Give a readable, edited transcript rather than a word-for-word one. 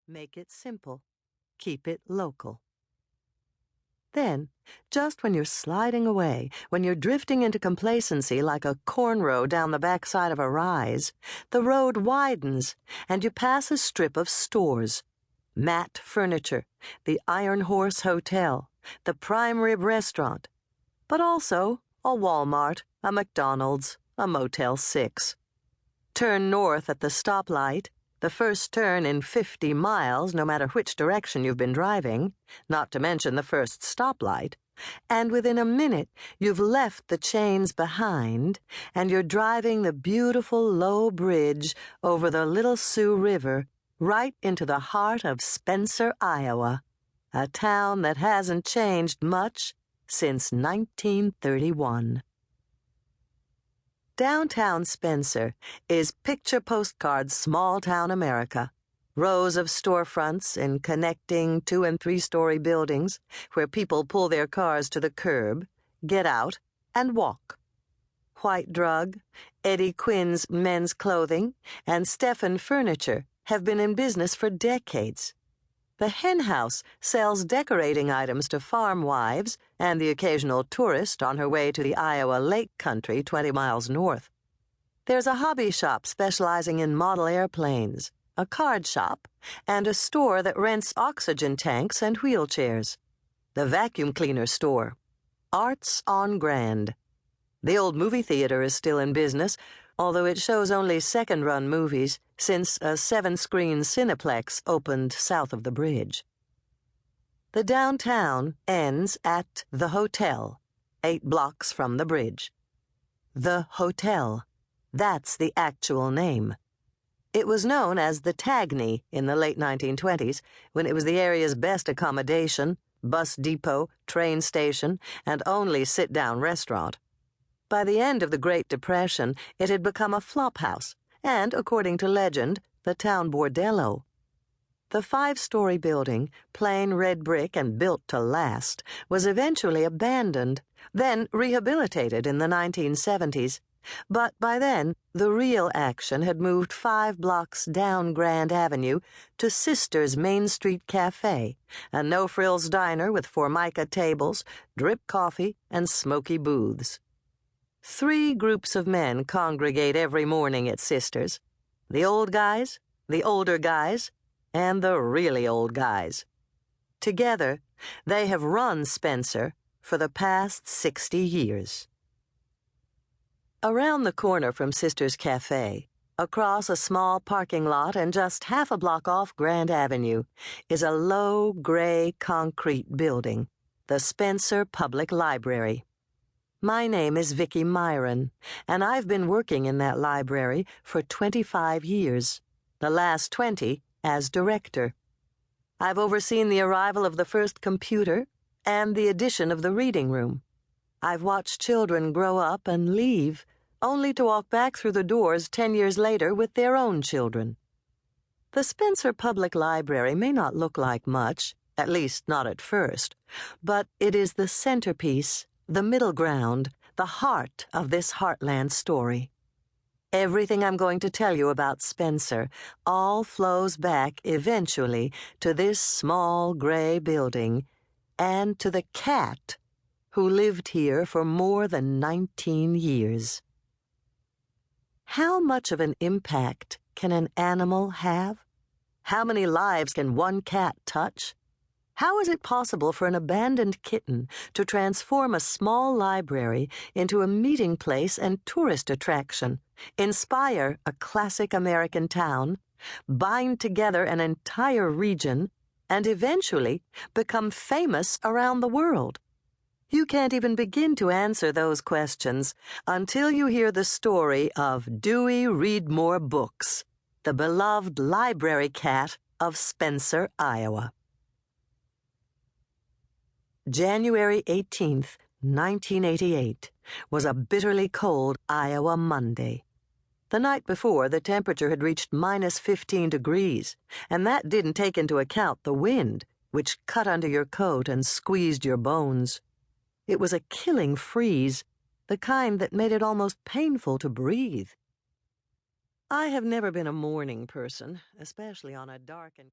Make it simple. Keep it local. Then, just when you're sliding away, when you're drifting into complacency like a cornrow down the backside of a rise, the road widens and you pass a strip of stores. Matte Furniture, the Iron Horse Hotel, the Prime Rib Restaurant, but also a Walmart, a McDonald's, a Motel 6. Turn north at the stoplight, the first turn in 50 miles, no matter which direction you've been driving, not to mention the first stoplight, and within a minute you've left the chains behind and you're driving the beautiful low bridge over the Little Sioux River right into the heart of Spencer, Iowa, a town that hasn't changed much since 1931. Downtown Spencer is picture postcard small-town America. Rows of storefronts in connecting 2- and 3-story buildings where people pull their cars to the curb, get out, and walk. White Drug, Eddie Quinn's Men's Clothing, and Stephan Furniture have been in business for decades. The hen house sells decorating items to farm wives and the occasional tourist on her way to the Iowa Lake Country 20 miles north. There's a hobby shop specializing in model airplanes, a card shop, and a store that rents oxygen tanks and wheelchairs. The vacuum cleaner store. Arts on Grand. The old movie theater is still in business, although it shows only second-run movies since a 7-screen Cineplex opened south of the bridge. The downtown ends at The Hotel, 8 blocks from the bridge. The Hotel. That's the actual name. It was known as the Tagney in the late 1920s, when it was the area's best accommodation, bus depot, train station, and only sit-down restaurant. By the end of the Great Depression, it had become a flophouse and, according to legend, the town bordello. The 5-story building, plain red brick and built to last, was eventually abandoned, then rehabilitated in the 1970s. But by then, the real action had moved 5 blocks down Grand Avenue to Sister's Main Street Cafe, a no-frills diner with formica tables, drip coffee, and smoky booths. 3 groups of men congregate every morning at Sister's: the old guys, the older guys, and the really old guys. Together, they have run Spencer for the past 60 years. Around the corner from Sister's Cafe, across a small parking lot and just half a block off Grand Avenue, is a low, gray concrete building, the Spencer Public Library. My name is Vicki Myron, and I've been working in that library for 25 years, the last 20 as director. I've overseen the arrival of the first computer and the addition of the reading room. I've watched children grow up and leave, only to walk back through the doors 10 years later with their own children. The Spencer Public Library may not look like much, at least not at first, but it is the centerpiece, the middle ground, the heart of this heartland story. Everything I'm going to tell you about Spencer all flows back eventually to this small gray building and to the cat who lived here for more than 19 years. How much of an impact can an animal have? How many lives can one cat touch? How is it possible for an abandoned kitten to transform a small library into a meeting place and tourist attraction, inspire a classic American town, bind together an entire region, and eventually become famous around the world? You can't even begin to answer those questions until you hear the story of Dewey Read More Books, the beloved library cat of Spencer, Iowa. January 18th, 1988, was a bitterly cold Iowa Monday. The night before, the temperature had reached -15 degrees, and that didn't take into account the wind, which cut under your coat and squeezed your bones. It was a killing freeze, the kind that made it almost painful to breathe. I have never been a morning person, especially on a dark and